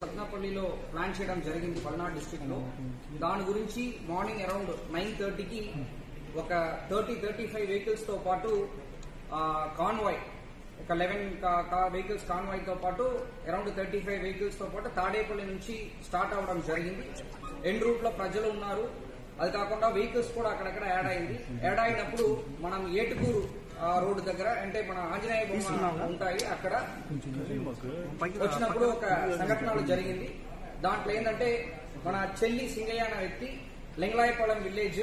సత్నాపల్లిలో plan చేయడం జరిగింది Palnadu district లో. దాని గురించి మార్నింగ్ అరౌండ్ 9:30కి ఒక 35 వెహికల్స్ తో పాటు కాన్వాయ్ ఒక 11 వెహికల్స్ కాన్వాయ్ తో పాటు అరౌండ్ 35 వెహికల్స్ తో పాటు తాడేపల్లి నుంచి స్టార్ట్ అవడం జరిగింది. ఎండ్ రూట్ లో ప్రజలు ఉన్నారు. అది కాకుండా వెహికల్స్ కూడా అక్కడక్కడ యాడ్ అయింది. యాడ్ అయినప్పుడు మనం ఏటుకూరు రోడ్డు దగ్గర అంటే మన ఆంజనేయ బొమ్మ ఉంటాయి అక్కడ వచ్చినప్పుడు ఒక సంఘటన జరిగింది. దాంట్లో ఏంటంటే మన చెల్లి సింగయ్య అనే వ్యక్తి లింగలాయపాలెం విలేజ్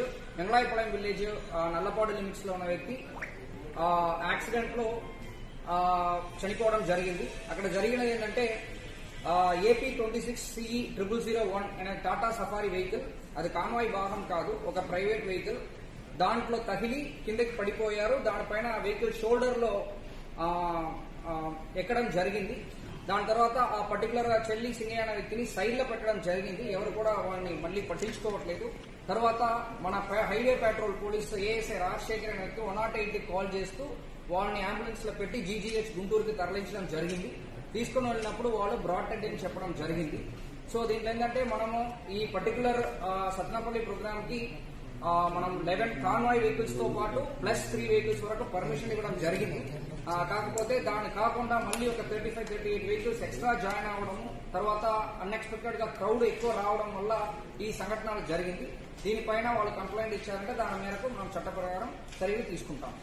నల్లపాడు లిమిట్స్ లో ఉన్న వ్యక్తి యాక్సిడెంట్ లో చనిపోవడం జరిగింది. అక్కడ జరిగినది ఏంటంటే AP 26 CE 0001 అనే టాటా సఫారీ వెహికల్, అది కాన్వాయ్ వాహనం కాదు, ఒక ప్రైవేట్ వెహికల్. దాంట్లో తగిలి కిందకి పడిపోయారు. దానిపైన వెహికల్ షోల్డర్ లో ఎక్కడం జరిగింది. దాని తర్వాత ఆ పర్టికులర్ గా చెల్లి సింగయ్య అనే వ్యక్తిని సైడ్ లో పెట్టడం జరిగింది. ఎవరు కూడా వాళ్ళని మళ్ళీ పట్టించుకోవట్లేదు. తర్వాత మన highway petrol police ASI Rajasekhar అనే వ్యక్తి 108కి కాల్ చేస్తూ వాళ్ళని అంబులెన్స్ లో పెట్టి GGH గుంటూరుకి తరలించడం జరిగింది. తీసుకుని వెళ్ళినప్పుడు వాళ్ళు బ్రాడ్ డెడ్ అని చెప్పడం జరిగింది. సో దీంట్లో ఏంటంటే మనము ఈ పర్టికులర్ సత్నాపల్లి ప్రోగ్రామ్ కి మనం 11 కాన్వాయ్ వెహికల్స్ తో పాటు ప్లస్ 3 వెహికల్స్ వరకు పర్మిషన్ ఇవ్వడం జరిగింది. కాకపోతే దాని కాకుండా మళ్ళీ ఒక 38 వెహికల్స్ ఎక్స్ట్రా జాయిన్ అవడం, తర్వాత అన్ఎక్స్పెక్టెడ్ గా క్రౌడ్ ఎక్కువ రావడం వల్ల ఈ సంఘటన జరిగింది. దీనిపైన వాళ్ళు కంప్లైంట్ ఇచ్చారంటే దాని మేరకు మనం చట్ట ప్రకారం చర్యలు తీసుకుంటాం.